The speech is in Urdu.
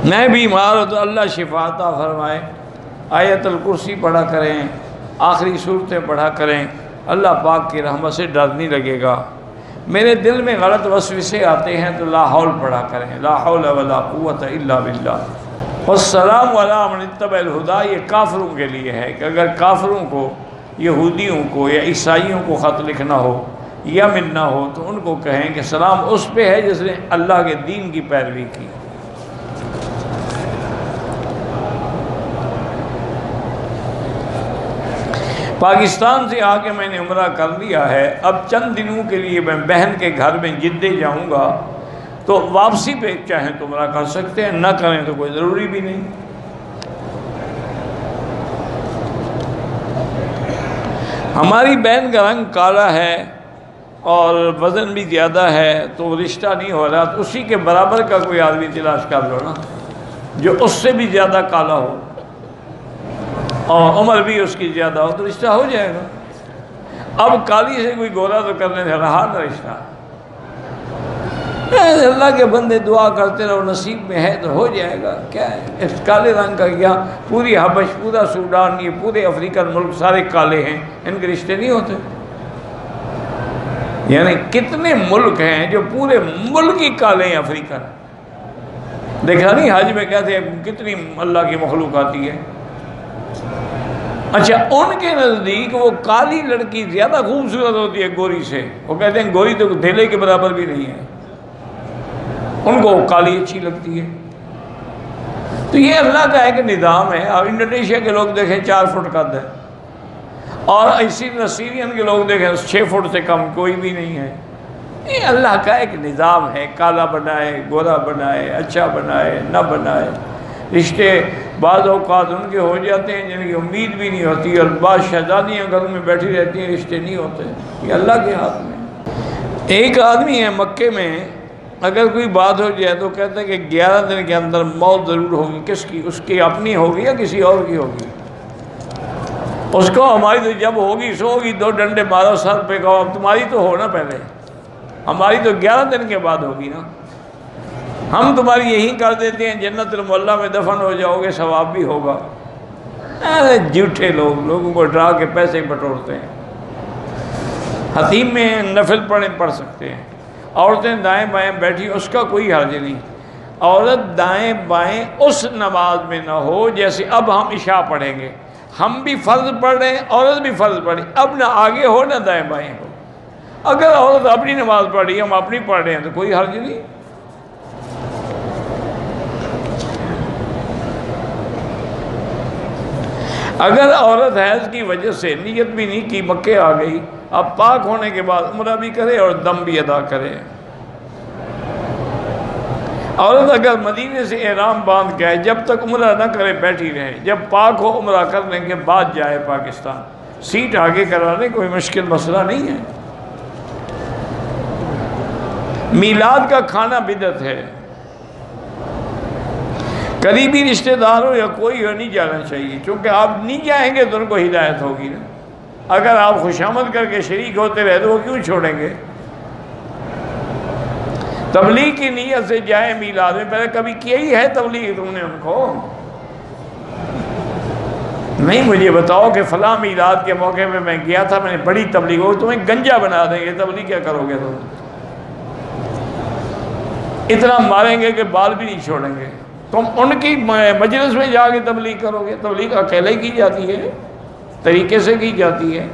میں بیمار ہوں تو اللہ شفا عطا فرمائے، آیت الکرسی پڑھا کریں، آخری صورتیں پڑھا کریں، اللہ پاک کی رحمت سے ڈر نہیں لگے گا۔ میرے دل میں غلط وسوسے آتے ہیں تو لا حول پڑھا کریں، لا حول ولا قوت الا باللہ۔ والسلام علی من اتبع الہدی، یہ کافروں کے لیے ہے کہ اگر کافروں کو، یہودیوں کو یا عیسائیوں کو خط لکھنا ہو یا ملنا ہو تو ان کو کہیں کہ سلام اس پہ ہے جس نے اللہ کے دین کی پیروی کی۔ پاکستان سے آ کے میں نے عمرہ کر لیا ہے، اب چند دنوں کے لیے میں بہن کے گھر میں جدے جاؤں گا، تو واپسی پہ چاہیں تو عمرہ کر سکتے ہیں، نہ کریں تو کوئی ضروری بھی نہیں۔ ہماری بہن کا رنگ کالا ہے اور وزن بھی زیادہ ہے تو رشتہ نہیں ہو رہا، تو اسی کے برابر کا کوئی آدمی تلاش کر لو نا جو اس سے بھی زیادہ کالا ہو اور عمر بھی اس کی زیادہ ہو، تو رشتہ ہو جائے گا۔ اب کالی سے کوئی گورا تو کرنے سے رہا نہ رشتہ۔ اللہ کے بندے دعا کرتے رہو، نصیب میں ہے تو ہو جائے گا۔ کیا ہے اس کالے رنگ کا کیا؟ پوری حبش، پورا سوڈان، یہ پورے افریقن ملک سارے کالے ہیں، ان کے رشتے نہیں ہوتے؟ یعنی کتنے ملک ہیں جو پورے ملک ہی کالے ہیں افریقن؟ دیکھا نہیں حج میں کہتے ہیں کتنی اللہ کی مخلوق آتی ہے۔ اچھا، ان کے نزدیک وہ کالی لڑکی زیادہ خوبصورت ہوتی ہے گوری سے، وہ کہتے ہیں گوری تو دھیلے کے برابر بھی نہیں ہے، ان کو کالی اچھی لگتی ہے۔ تو یہ اللہ کا ایک نظام ہے۔ اور انڈونیشیا کے لوگ دیکھیں 4 فٹ قد ہے، اور ایسی سیرین کے لوگ دیکھیں 6 فٹ سے کم کوئی بھی نہیں ہے۔ یہ اللہ کا ایک نظام ہے، کالا بنائے، گورا بنائے، اچھا بنائے، نہ بنائے۔ رشتے بعض اوقات ان کے ہو جاتے ہیں جن کی امید بھی نہیں ہوتی، اور بعض شہزادیاں گھر میں بیٹھی رہتی ہیں، رشتے نہیں ہوتے۔ یہ اللہ کے ہاتھ میں۔ ایک آدمی ہے مکے میں، اگر کوئی بات ہو جائے تو کہتا ہے کہ 11 دن کے اندر موت ضرور ہوگی۔ کس کی؟ اس کی اپنی ہوگی یا کسی اور کی ہوگی؟ اس کو ہماری تو جب ہوگی سو ہوگی، 2 ڈنڈے مارو سر پہ، کہو اب تمہاری تو ہو نا پہلے، ہماری تو 11 دن کے بعد ہوگی نا۔ ہم تمہاری یہی کر دیتے ہیں جنت المعلیٰ میں دفن ہو جاؤ گے، ثواب بھی ہوگا۔ ارے جھوٹے لوگ، لوگوں کو ڈرا کے پیسے بٹورتے ہیں۔ حتیم میں نفل پڑھ سکتے ہیں، عورتیں دائیں بائیں بیٹھی اس کا کوئی حرج نہیں۔ عورت دائیں بائیں اس نماز میں نہ ہو جیسے اب ہم عشاء پڑھیں گے، ہم بھی فرض پڑھ رہے ہیں، عورت بھی فرض پڑھ رہی، اب نہ آگے ہو نہ دائیں بائیں ہو۔ اگر عورت اپنی نماز پڑھ رہی ہے، ہم اپنی پڑھ رہے ہیں تو کوئی حرج نہیں۔ اگر عورت حیض کی وجہ سے نیت بھی نہیں کی، مکے آ گئی، اب پاک ہونے کے بعد عمرہ بھی کرے اور دم بھی ادا کرے۔ عورت اگر مدینے سے احرام باندھ کے آئے، جب تک عمرہ نہ کرے بیٹھی رہے، جب پاک ہو عمرہ کرنے کے بعد جائے پاکستان۔ سیٹ آگے کرانے کوئی مشکل مسئلہ نہیں ہے۔ میلاد کا کھانا بدعت ہے، قریبی رشتہ دار ہو یا کوئی ہو نہیں جانا چاہیے، چونکہ آپ نہیں جائیں گے تو ان کو ہدایت ہوگی نا۔ اگر آپ خوشامد کر کے شریک ہوتے رہے تو وہ کیوں چھوڑیں گے؟ تبلیغ کی نیت سے جائیں میلاد میں، پہلے کبھی کیا ہی ہے تبلیغ تم نے ان کو؟ نہیں مجھے بتاؤ کہ فلاں میلاد کے موقع پہ میں گیا تھا، میں نے بڑی تبلیغ ہو، تمہیں گنجا بنا دیں گے، تبلیغ کیا کرو گے تم؟ اتنا ماریں گے کہ بال بھی نہیں چھوڑیں گے۔ تم ان کی مجلس میں جا کے تبلیغ کرو گے؟ تبلیغ اکیلے کی جاتی ہے، طریقے سے کی جاتی ہے۔